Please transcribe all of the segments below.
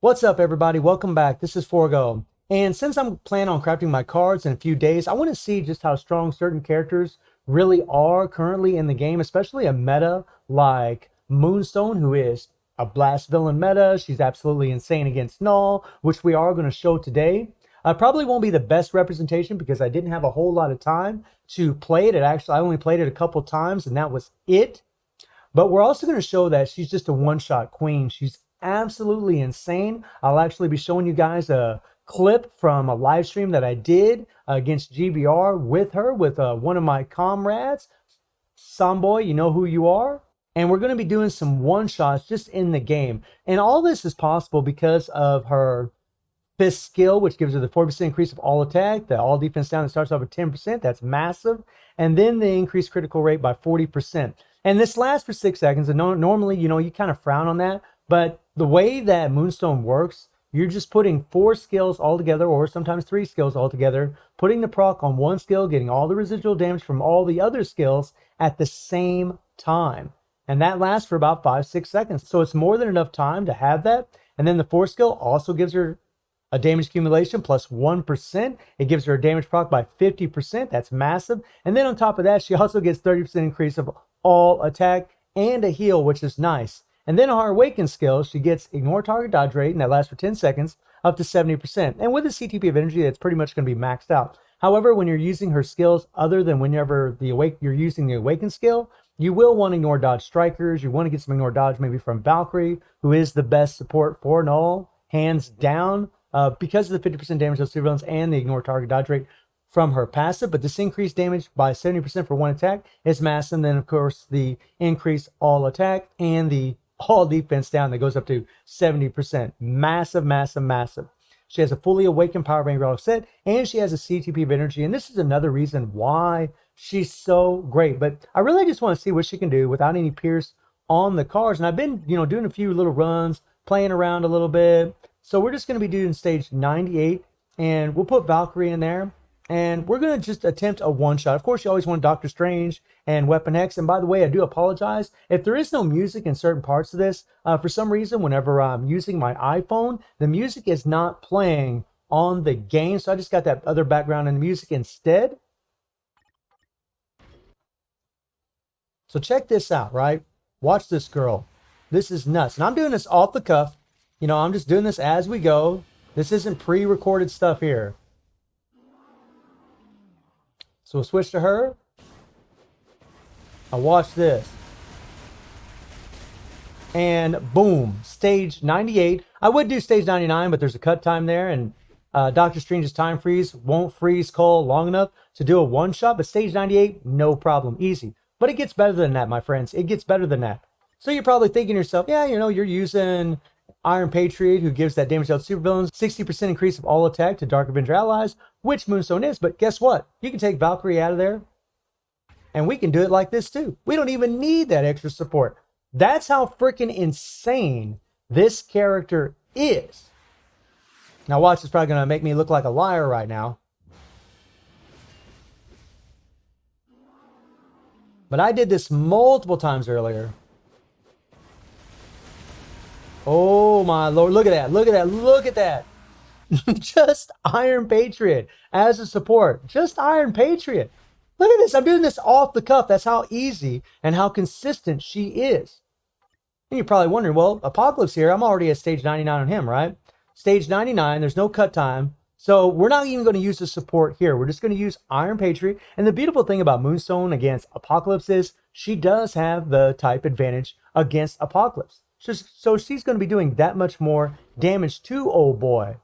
What's up, everybody? Welcome back. This is Forgo. And since I'm planning on crafting my cards in a few days, I want to see just how strong certain characters really are currently in the game, especially a meta like Moonstone, who is a blast villain meta. She's absolutely insane against Null, which we are going to show today. Probably won't be the best representation because I didn't have a whole lot of time to play it. I only played it a couple times, and that was it. But we're also going to show that she's just a one-shot queen. She's absolutely insane. I'll actually be showing you guys a clip from a live stream that I did against GBR with her, with one of my comrades. Samboy, you know who you are. And we're going to be doing some one-shots just in the game. And all this is possible because of her fifth skill, which gives her the 40% increase of all attack, the all defense down that starts off at 10%. That's massive. And then the increased critical rate by 40%. And this lasts for 6 seconds. And normally, you kind of frown on that. But the way that Moonstone works, you're just putting 4 skills all together, or sometimes 3 skills all together, putting the proc on one skill, getting all the residual damage from all the other skills at the same time. And that lasts for about 5-6 seconds. So it's more than enough time to have that. And then the 4th skill also gives her a damage accumulation plus 1%. It gives her a damage proc by 50%. That's massive. And then on top of that, she also gets 30% increase of all attack and a heal, which is nice. And then on her awaken skill, she gets ignore target dodge rate, and that lasts for 10 seconds, up to 70%. And with a CTP of energy, that's pretty much going to be maxed out. However, when you're using her skills, other than whenever you're using the awaken skill, you will want to ignore dodge strikers. You want to get some ignore dodge maybe from Valkyrie, who is the best support for Null, hands down, because of the 50% damage of supervillains and the ignore target dodge rate from her passive. But this increased damage by 70% for one attack is massive. And then, of course, the increase all attack and the all defense down that goes up to 70%. Massive, massive, massive. She has a fully awakened power bank relic set, and she has a CTP of energy. And this is another reason why she's so great. But I really just want to see what she can do without any pierce on the cards. And I've been, doing a few little runs, playing around a little bit. So we're just going to be doing stage 98, and we'll put Valkyrie in there. And we're going to just attempt a one-shot. Of course, you always want Doctor Strange and Weapon X. And by the way, I do apologize if there is no music in certain parts of this. For some reason, whenever I'm using my iPhone, the music is not playing on the game. So I just got that other background and music instead. So check this out, right? Watch this girl. This is nuts. And I'm doing this off the cuff. I'm just doing this as we go. This isn't pre-recorded stuff here. So we'll switch to her. Now watch this. And boom, stage 98. I would do stage 99, but there's a cut time there, and Doctor Strange's time freeze won't freeze Cole long enough to do a one-shot, but stage 98, no problem, easy. But it gets better than that, my friends. It gets better than that. So you're probably thinking to yourself, yeah, you're using Iron Patriot, who gives that damage out to supervillains, 60% increase of all attack to Dark Avenger allies, which Moonstone is. But guess what? You can take Valkyrie out of there, and we can do it like this too. We don't even need that extra support. That's how freaking insane this character is. Now watch, it's probably going to make me look like a liar right now. But I did this multiple times earlier. Oh my Lord, look at that, look at that, look at that. Just Iron Patriot as a support. Just Iron Patriot. Look at this, I'm doing this off the cuff. That's how easy and how consistent she is. And you're probably wondering, well, Apocalypse here, I'm already at stage 99 on him, right? Stage 99, there's no cut time. So we're not even going to use the support here. We're just going to use Iron Patriot. And the beautiful thing about Moonstone against Apocalypse is she does have the type advantage against Apocalypse. So she's going to be doing that much more damage to old boy.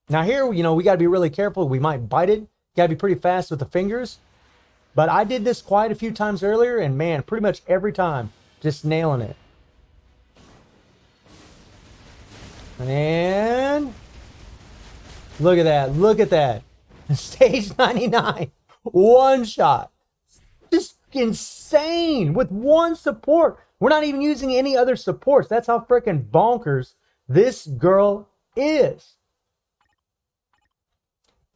Now here, we got to be really careful. We might bite it. Got to be pretty fast with the fingers. But I did this quite a few times earlier, and man, pretty much every time, just nailing it. And look at that. Look at that. Stage 99. One shot. Just insane with one support. We're not even using any other supports. That's how freaking bonkers this girl is.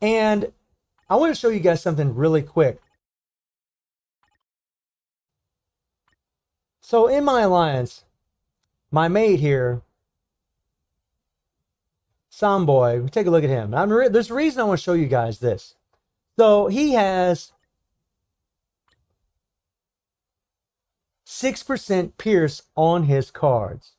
And I want to show you guys something really quick. So in my alliance, my mate here Samboy, take a look at him. There's a reason I want to show you guys this. So he has 6% pierce on his cards.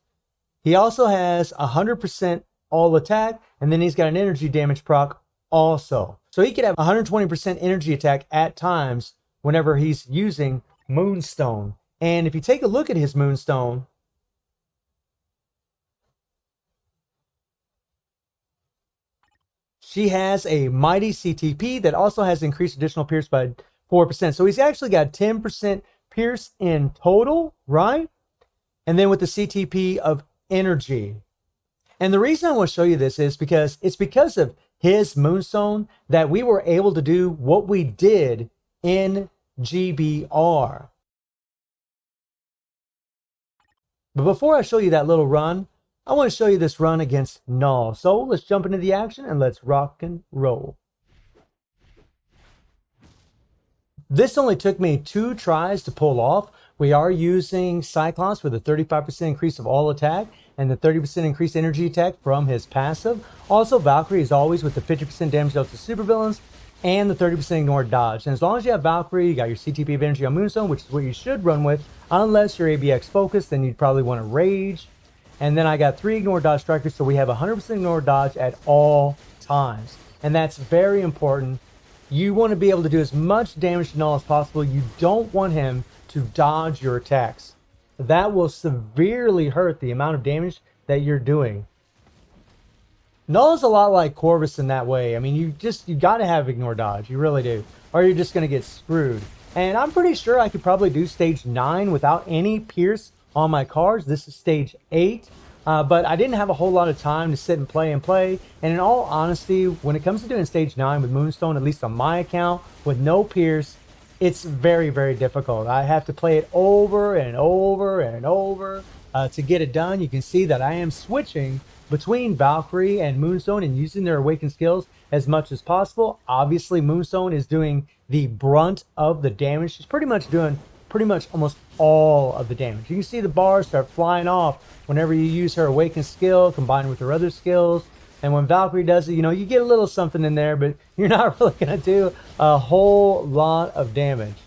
He also has 100% all attack, and then he's got an energy damage proc also. So he could have 120% energy attack at times whenever he's using Moonstone. And if you take a look at his Moonstone, she has a mighty CTP that also has increased additional pierce by 4%. So he's actually got 10% pierce in total, right? And then with the CTP of energy. And the reason I want to show you this is because it's because of his Moonstone that we were able to do what we did in GBR. But before I show you that little run, I want to show you this run against Null. So let's jump into the action and let's rock and roll. This only took me 2 tries to pull off. We are using Cyclops with a 35% increase of all attack and the 30% increased energy attack from his passive. Also, Valkyrie is always with the 50% damage dealt to supervillains and the 30% ignored dodge. And as long as you have Valkyrie, you got your CTP of energy on Moonstone, which is what you should run with, unless you're ABX focused, then you'd probably want to Rage. And then I got 3 ignored dodge strikers, so we have 100% ignored dodge at all times. And that's very important. You want to be able to do as much damage to Null as possible. You don't want him to dodge your attacks. That will severely hurt the amount of damage that you're doing. Null is a lot like Corvus in that way. I mean, you got to have ignore dodge. You really do. Or you're just going to get screwed. And I'm pretty sure I could probably do stage 9 without any pierce on my cards. This is stage 8. But I didn't have a whole lot of time to sit and play. And in all honesty, when it comes to doing stage 9 with Moonstone, at least on my account, with no pierce, it's very, very difficult. I have to play it over and over and over to get it done. You can see that I am switching between Valkyrie and Moonstone and using their awakened skills as much as possible. Obviously, Moonstone is doing the brunt of the damage. She's pretty much doing almost all of the damage. You can see the bars start flying off whenever you use her awakened skill combined with her other skills. And when Valkyrie does it, you know, you get a little something in there, but you're not really going to do a whole lot of damage.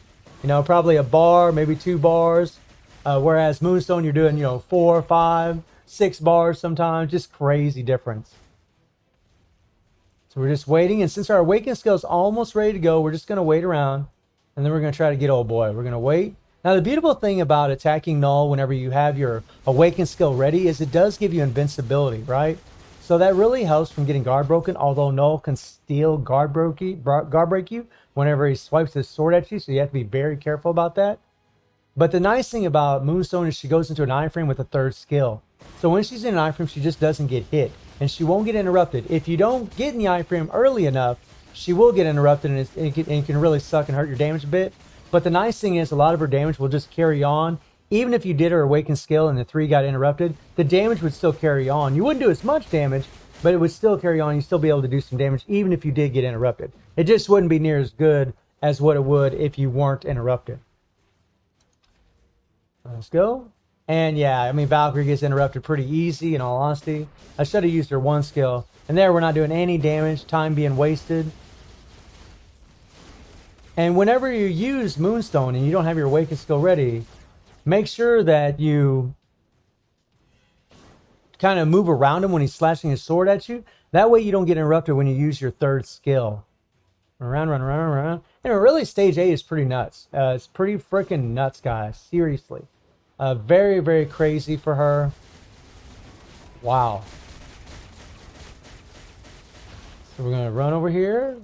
You know, probably a bar, maybe 2 bars. Whereas Moonstone, you're doing, 4, 5, 6 bars sometimes. Just crazy difference. So we're just waiting. And since our awakened skill is almost ready to go, we're just going to wait around. And then we're going to try to get old boy. We're going to wait. Now, the beautiful thing about attacking Null whenever you have your awakened skill ready is it does give you invincibility, right? So that really helps from getting guard broken, although Null can steal guard break you whenever he swipes his sword at you, so you have to be very careful about that. But the nice thing about Moonstone is she goes into an iframe with a 3rd skill. So when she's in an iframe, she just doesn't get hit, and she won't get interrupted. If you don't get in the iframe early enough, she will get interrupted, and it can really suck and hurt your damage a bit. But the nice thing is a lot of her damage will just carry on. Even if you did her awakened skill and the 3 got interrupted, the damage would still carry on. You wouldn't do as much damage, but it would still carry on. You'd still be able to do some damage even if you did get interrupted. It just wouldn't be near as good as what it would if you weren't interrupted. Let's go. And yeah, I mean, Valkyrie gets interrupted pretty easy, in all honesty. I should have used her 1 skill. And there, we're not doing any damage, time being wasted. And whenever you use Moonstone and you don't have your awakened skill ready, make sure that you kind of move around him when he's slashing his sword at you. That way you don't get interrupted when you use your 3rd skill. Around. And really, stage 8 is pretty nuts. It's pretty freaking nuts, guys. Seriously. Very, very crazy for her. Wow. So we're going to run over here.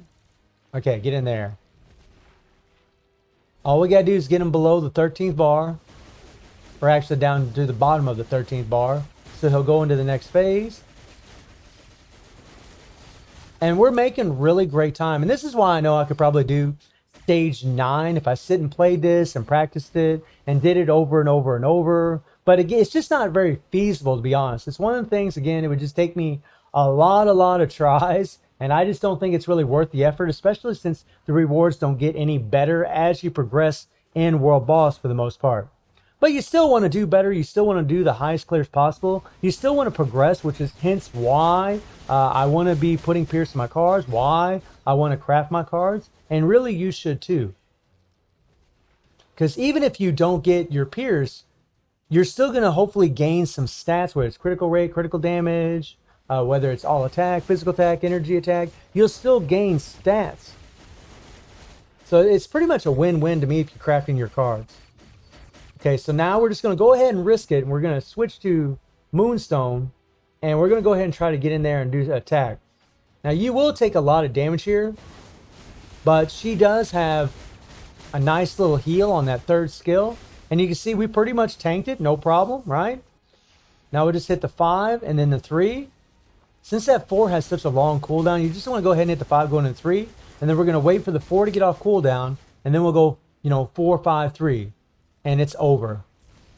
Okay, get in there. All we got to do is get him below the 13th bar. Or actually down to the bottom of the 13th bar. So he'll go into the next phase. And we're making really great time. And this is why I know I could probably do stage 9 if I sit and played this and practiced it and did it over and over and over. But again, it's just not very feasible, to be honest. It's one of the things, again, it would just take me a lot of tries. And I just don't think it's really worth the effort, especially since the rewards don't get any better as you progress in World Boss for the most part. But you still want to do better. You still want to do the highest clears possible. You still want to progress, which is hence why I want to be putting Pierce in my cards, why I want to craft my cards. And really, you should too. Because even if you don't get your Pierce, you're still going to hopefully gain some stats, whether it's critical rate, critical damage, whether it's all attack, physical attack, energy attack. You'll still gain stats. So it's pretty much a win-win to me if you're crafting your cards. Okay, so now we're just going to go ahead and risk it, and we're going to switch to Moonstone, and we're going to go ahead and try to get in there and do attack. Now, you will take a lot of damage here, but she does have a nice little heal on that third skill, and you can see we pretty much tanked it, no problem, right? Now we'll just hit the 5 and then the 3. Since that 4 has such a long cooldown, you just want to go ahead and hit the 5 going into 3, and then we're going to wait for the 4 to get off cooldown, and then we'll go, 4, 5, 3. And it's over.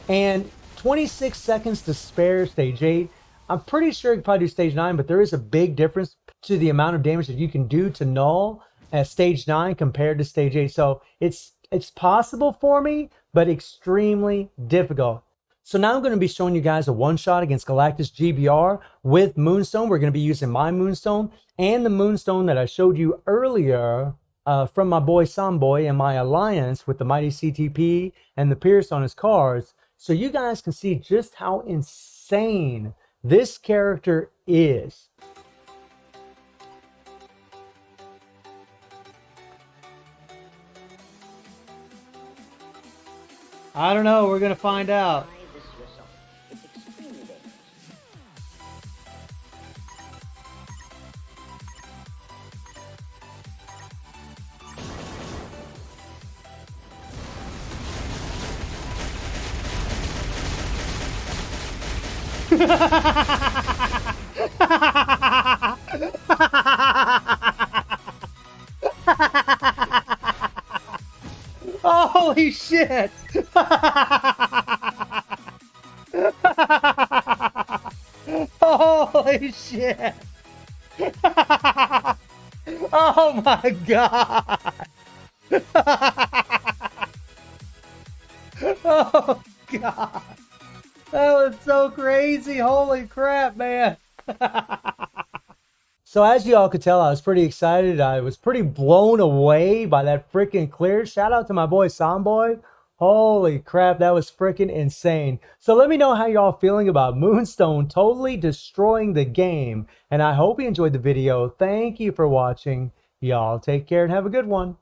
And 26 seconds to spare stage 8. I'm pretty sure you can probably do stage 9, but there is a big difference to the amount of damage that you can do to Null at stage 9 compared to stage 8. So it's possible for me, but extremely difficult. So now I'm going to be showing you guys a one-shot against Galactus GBR with Moonstone. We're going to be using my Moonstone and the Moonstone that I showed you earlier from my boy Samboy and my alliance with the Mighty CTP and the Pierce on his cards, so you guys can see just how insane this character is. I don't know, we're gonna find out. Holy shit! Holy shit! Oh my god! Oh god! That was so crazy. Holy crap, man. So as you all could tell, I was pretty excited. I was pretty blown away by that freaking clear. Shout out to my boy Samboy. Holy crap, that was freaking insane. So let me know how y'all feeling about Moonstone totally destroying the game. And I hope you enjoyed the video. Thank you for watching. Y'all take care and have a good one.